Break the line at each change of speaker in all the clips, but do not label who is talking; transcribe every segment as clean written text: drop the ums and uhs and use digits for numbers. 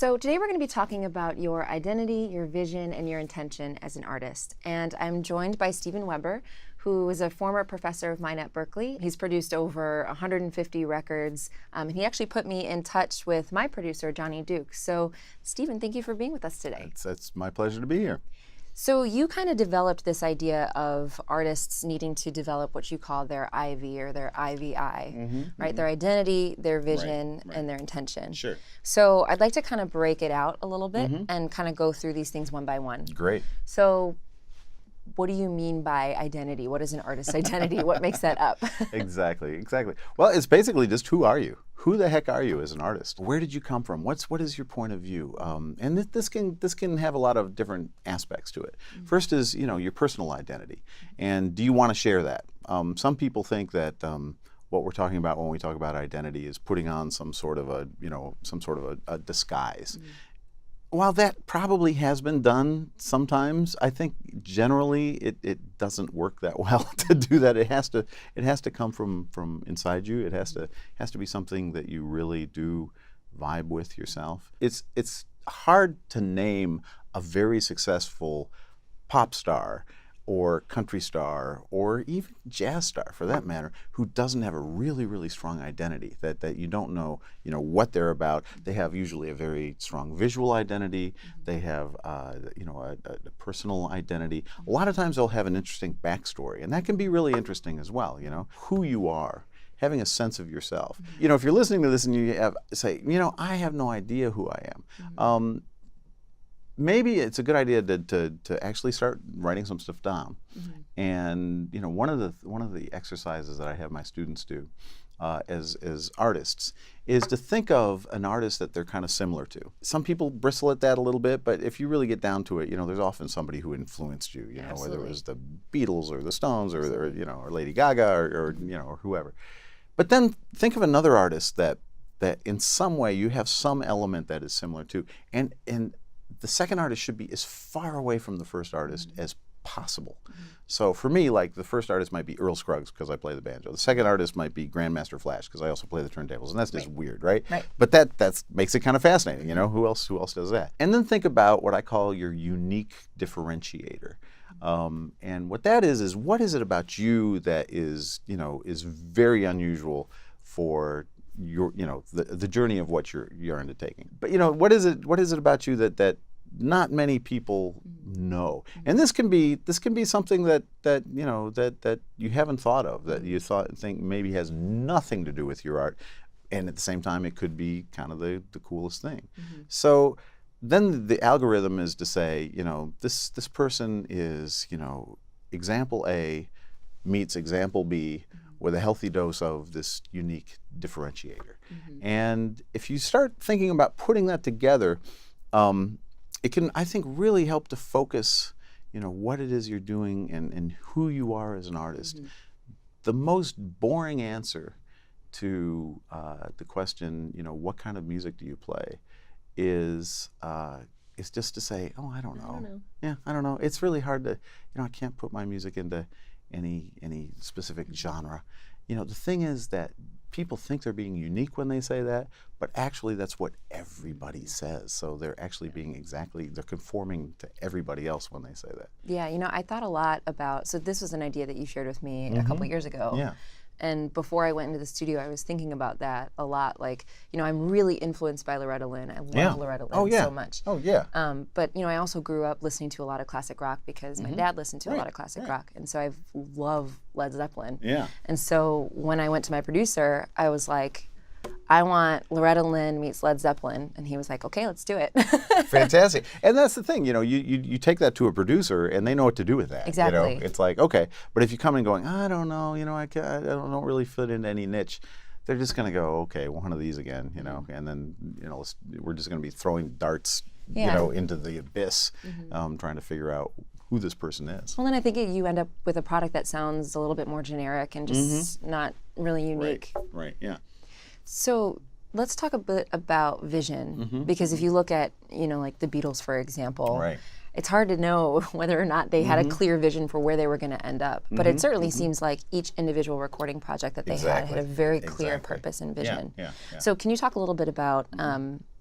So today we're going to be talking about your identity, your vision, and your intention as an artist. And I'm joined by Steven Weber, who is a former professor of mine at Berkeley. He's produced over 150 records, and he actually put me in touch with my producer, Johnny Duke. So Steven, thank you for being with us today.
It's my pleasure to be here.
So you kind of developed this idea of artists needing to develop what you call their IV or their IVI, right? Their identity, their vision, and their intention.
Sure.
So I'd like to kind of break it out a little bit and kind of go through these things one by one.
Great.
So what do you mean by identity? What is an artist's identity? What makes that up?
Exactly. Well, it's basically just who are you? Who the heck are you as an artist? Where did you come from? What is your point of view? And this can have a lot of different aspects to it. First is your personal identity, and do you want to share that? Some people think that what we're talking about when we talk about identity is putting on some sort of a disguise. While that probably has been done sometimes, I think generally it doesn't work that well to do that. It has to come from inside you. It has to be something that you really do vibe with yourself. It's hard to name a very successful pop star or country star or even jazz star for that matter who doesn't have a really, really strong identity, that you don't know what they're about. They have usually a very strong visual identity. They have a personal identity. A lot of times they'll have an interesting backstory, and that can be really interesting as well, who you are. Having a sense of yourself. If you're listening to this and you say, I have no idea who I am. Maybe it's a good idea to actually start writing some stuff down. And one of the exercises that I have my students do as artists is to think of an artist that they're kind of similar to. Some people bristle at that a little bit, but if you really get down to it, there's often somebody who influenced you. Whether it was the Beatles or the Stones or Lady Gaga or whoever. But then think of another artist that in some way you have some element that is similar to, and the second artist should be as far away from the first artist as possible. So for me, like the first artist might be Earl Scruggs because I play the banjo. The second artist might be Grandmaster Flash because I also play the turntables, and that's just weird, right? But that makes it kind of fascinating. Who else does that? And then think about what I call your unique differentiator. And what that is what is it about you that is very unusual for your the journey of what you're undertaking. But what is it about you that not many people know? And this can be something that you haven't thought of, that you think maybe has nothing to do with your art, and at the same time it could be kind of the coolest thing. So then the algorithm is to say, this person is example A meets example B with a healthy dose of this unique differentiator. And if you start thinking about putting that together, it can, I think, really help to focus, what it is you're doing and who you are as an artist. The most boring answer to the question, what kind of music do you play, is just to say, oh, I don't know. Yeah, I don't know. It's really hard to, I can't put my music into any specific genre. The thing is that people think they're being unique when they say that, but actually that's what everybody says. So they're actually they're conforming to everybody else when they say that. Yeah,
I thought a lot about, so this was an idea that you shared with me a couple years ago.
Yeah.
And before I went into the studio, I was thinking about that a lot. Like, I'm really influenced by Loretta Lynn. I love Loretta Lynn so much.
Oh, yeah.
But, I also grew up listening to a lot of classic rock because my dad listened to a lot of classic rock. And so I love Led Zeppelin.
Yeah.
And so when I went to my producer, I was like, I want Loretta Lynn meets Led Zeppelin. And he was like, okay, let's do it.
Fantastic. And that's the thing, you take that to a producer and they know what to do with that.
Exactly.
It's like, okay, but if you come in going, I don't know, I don't really fit into any niche, they're just going to go, okay, one of these again, and then, we're just going to be throwing darts, into the abyss, trying to figure out who this person is.
Well, then I think you end up with a product that sounds a little bit more generic and just not really unique.
Right, yeah.
So let's talk a bit about vision, because if you look at, like the Beatles, for example, it's hard to know whether or not they had a clear vision for where they were going to end up. But it certainly seems like each individual recording project that they had a very clear purpose and vision.
Yeah.
So can you talk a little bit about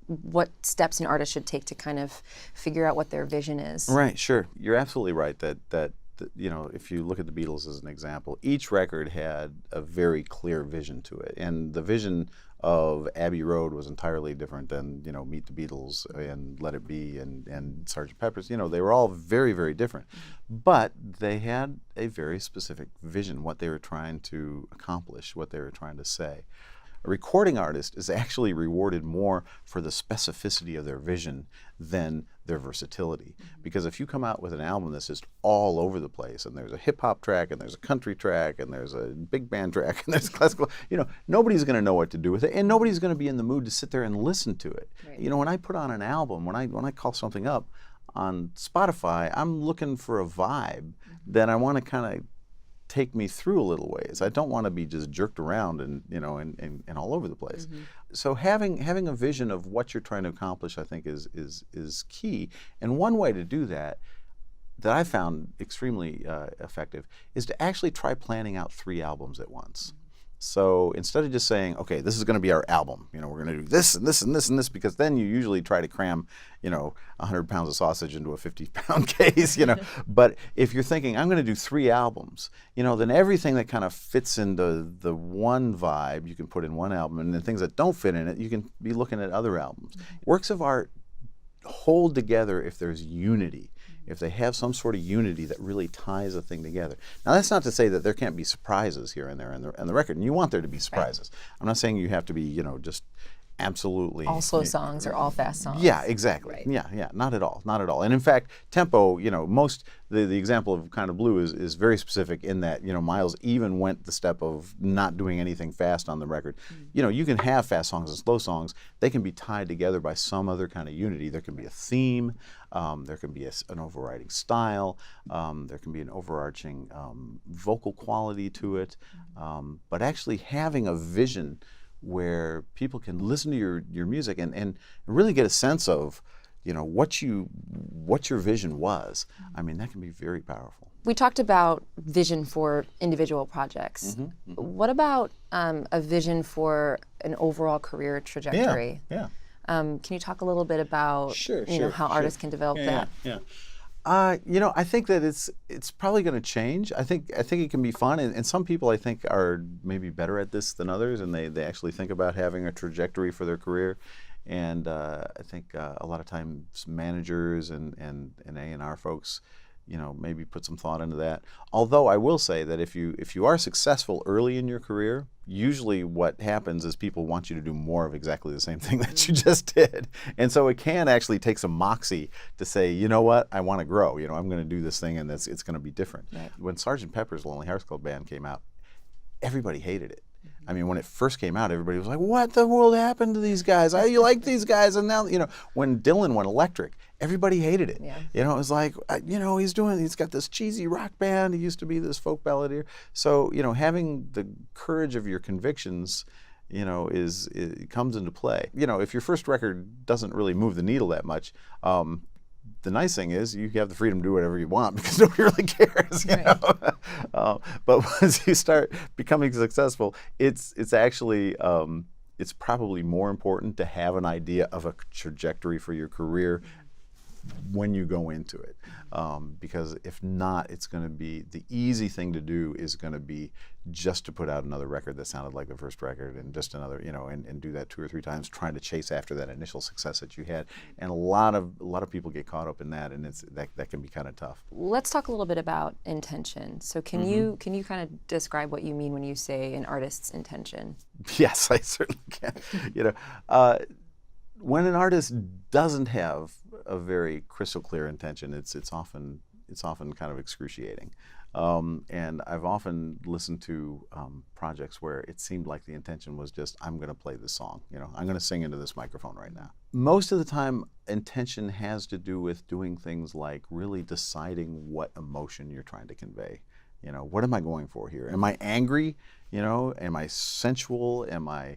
what steps an artist should take to kind of figure out what their vision is.
Right, sure. You're absolutely right that you know, if you look at the Beatles as an example, each record had a very clear vision to it, and the vision of Abbey Road was entirely different than, you know, Meet the Beatles and Let It Be and Sgt. Pepper's. You know, they were all very, very different, but they had a very specific vision, what they were trying to accomplish, what they were trying to say. A recording artist is actually rewarded more for the specificity of their vision than their versatility. Because if you come out with an album that's just all over the place, and there's a hip hop track, and there's a country track, and there's a big band track, and there's classical, you know, nobody's going to know what to do with it, and nobody's going to be in the mood to sit there and listen to it.
Right.
You know, when I put on an album, when I call something up on Spotify, I'm looking for a vibe that I want to kind of take me through a little ways. I don't want to be just jerked around and, you know, and all over the place. So having a vision of what you're trying to accomplish, I think, is key. And one way to do that I found extremely effective is to actually try planning out 3 albums at once. So instead of just saying, okay, this is going to be our album, you know, we're going to do this and this and this and this, because then you usually try to cram, you know, 100 pounds of sausage into a 50-pound case, you know. But if you're thinking, I'm going to do 3 albums, you know, then everything that kind of fits into the one vibe you can put in one album, and then things that don't fit in it, you can be looking at other albums. Works of art hold together if there's unity, if they have some sort of unity that really ties a thing together. Now, that's not to say that there can't be surprises here and there in the record, and you want there to be surprises. Right. I'm not saying you have to be, you know, just absolutely
all slow songs or all fast songs.
Yeah, exactly.
Right.
Yeah, not at all, not at all. And in fact, tempo, you know, the example of Kind of Blue is very specific in that, you know, Miles even went the step of not doing anything fast on the record. You know, you can have fast songs and slow songs. They can be tied together by some other kind of unity. There can be a theme, there can be an overriding style, there can be an overarching vocal quality to it, but actually having a vision where people can listen to your music and really get a sense of, you know, what your vision was. I mean, that can be very powerful.
We talked about vision for individual projects. What about a vision for an overall career trajectory?
Yeah.
Can you talk a little bit about how artists can develop that?
Yeah. You know, I think that it's probably going to change. I think it can be fun, and some people I think are maybe better at this than others, and they actually think about having a trajectory for their career. And I think a lot of times managers and A&R folks, you know, maybe put some thought into that. Although I will say that if you are successful early in your career, usually what happens is people want you to do more of exactly the same thing that you just did. And so it can actually take some moxie to say, you know what, I want to grow. You know, I'm going to do this thing, and it's going to be different. Right. When Sgt. Pepper's Lonely Hearts Club Band came out, everybody hated it. I mean, when it first came out, everybody was like, what the world happened to these guys? You like these guys? And now, you know, when Dylan went electric, everybody hated it. Yeah. You know, it was like, you know, he's got this cheesy rock band. He used to be this folk balladeer. So, you know, having the courage of your convictions, you know, it comes into play. You know, if your first record doesn't really move the needle that much, the nice thing is you have the freedom to do whatever you want because nobody really cares, you know. But once you start becoming successful, it's actually it's probably more important to have an idea of a trajectory for your career when you go into it, because if not, it's going to be the easy thing to do is going to be just to put out another record that sounded like the first record, and just another, you know, and do that 2 or 3 times, trying to chase after that initial success that you had. And a lot of people get caught up in that, and that can be kind of tough.
Let's talk a little bit about intention. So can you kind of describe what you mean when you say an artist's intention?
Yes, I certainly can. You know, when an artist doesn't have a very crystal clear intention, it's often kind of excruciating. And I've often listened to projects where it seemed like the intention was just, I'm going to play this song. You know, I'm going to sing into this microphone right now. Most of the time, intention has to do with doing things like really deciding what emotion you're trying to convey. You know, what am I going for here? Am I angry? You know, am I sensual? Am I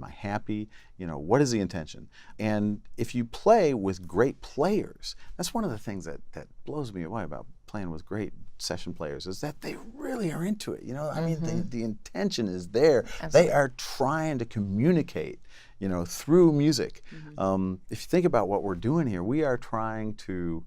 happy? You know, what is the intention? And if you play with great players, that's one of the things that blows me away about playing with great session players, is that they really are into it. You know, I mean, the intention is there. Absolutely. They are trying to communicate, through music. If you think about what we're doing here, we are trying to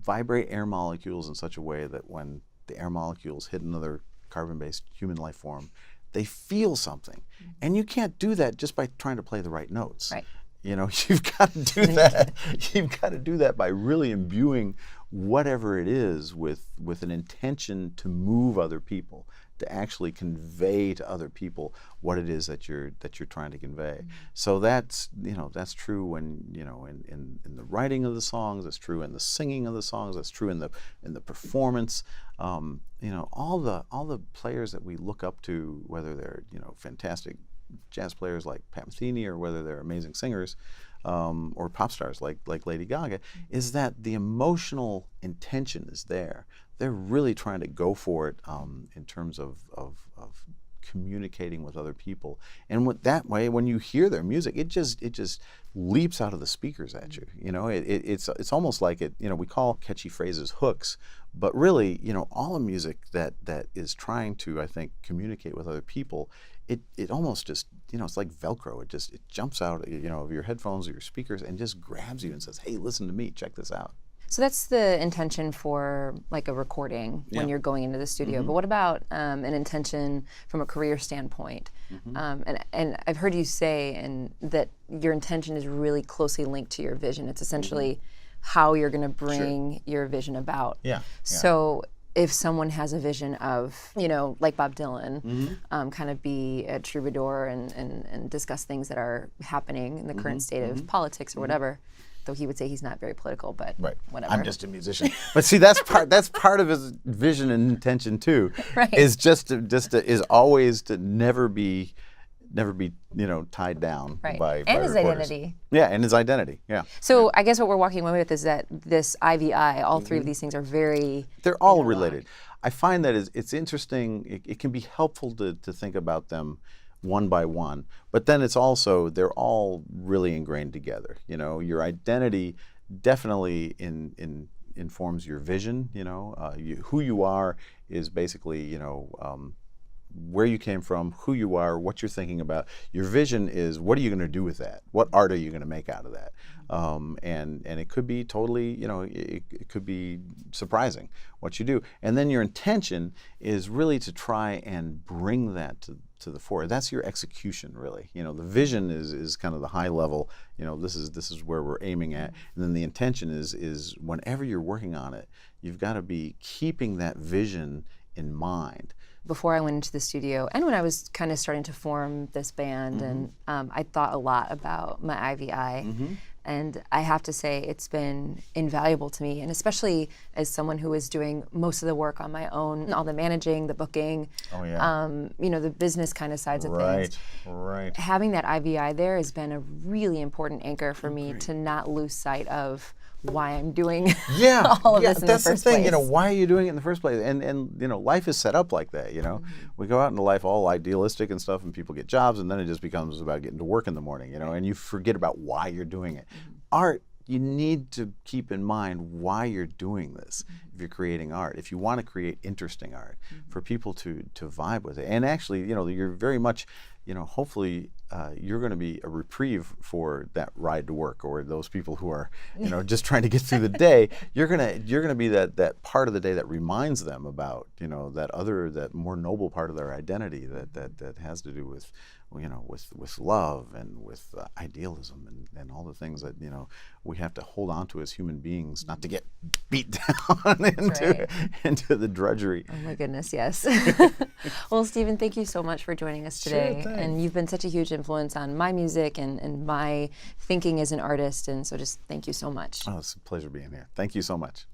vibrate air molecules in such a way that when the air molecules hit another carbon-based human life form, they feel something. And you can't do that just by trying to play the right notes.
Right.
You've got to do that. You've got to do that by really imbuing whatever it is with an intention to move other people, to actually convey to other people what it is that you're trying to convey. So that's true when in the writing of the songs. That's true in the singing of the songs. That's true in the performance. All the players that we look up to, whether they're fantastic jazz players like Pat Metheny or whether they're amazing singers or pop stars like Lady Gaga, is that the emotional intention is there. They're really trying to go for it in terms of communicating with other people, and that way, when you hear their music, it just leaps out of the speakers at you. It's almost like we call catchy phrases hooks, but really, all the music that is trying to, I think, communicate with other people, it almost just, it's like Velcro. It jumps out, of your headphones or your speakers and just grabs you and says, "Hey, listen to me. Check this out."
So that's the intention for like a recording when you're going into the studio. But what about an intention from a career standpoint? And I've heard you say that your intention is really closely linked to your vision. It's essentially how you're going to bring your vision about. So if someone has a vision of, like Bob Dylan, kind of be a troubadour and discuss things that are happening in the current state of politics or whatever, though he would say he's not very political, but whatever.
I'm just a musician. But see, that's part of his vision and intention too.
Right.
Is is always to never be tied down by
his
reporters.
identity.
Yeah, and his identity. Yeah.
So I guess what we're walking away with is that this IVI, all three of these things are
they're all related. I find that it's interesting. It can be helpful to think about them one by one, but then they're all really ingrained together. Your identity definitely informs your vision. Who you are is basically where you came from, who you are, what you're thinking about. Your vision is, what are you going to do with that? What art are you going to make out of that? And it could be totally, it could be surprising what you do. And then your intention is really to try and bring that to the fore. That's your execution, really. The vision is kind of the high level. This is where we're aiming at. And then the intention is whenever you're working on it, you've got to be keeping that vision in mind.
Before I went into the studio, and when I was kind of starting to form this band, and I thought a lot about my IVI, and I have to say it's been invaluable to me, and especially as someone who is doing most of the work on my own, all the managing, the booking, the business kind of sides of things.
Right.
Having that IVI there has been a really important anchor for me to not lose sight of why I'm doing all of this in the first place.
That's the thing, why are you doing it in the first place? And life is set up like that, We go out into life all idealistic and stuff, and people get jobs, and then it just becomes about getting to work in the morning, and you forget about why you're doing it. Art, you need to keep in mind why you're doing this if you're creating art. If you want to create interesting art for people to vibe with it. And actually, you're very much, hopefully you're going to be a reprieve for that ride to work, or those people who are, just trying to get through the day. You're gonna be that part of the day that reminds them about, that more noble part of their identity that has to do with, with love and with idealism and all the things that we have to hold on to as human beings, not to get beat down into the drudgery.
Oh my goodness, yes. Well, Stephen, thank you so much for joining us today.
Sure,
and you've been such a huge influence on my music and my thinking as an artist, and so just thank you so much.
Oh, it's a pleasure being here. Thank you so much.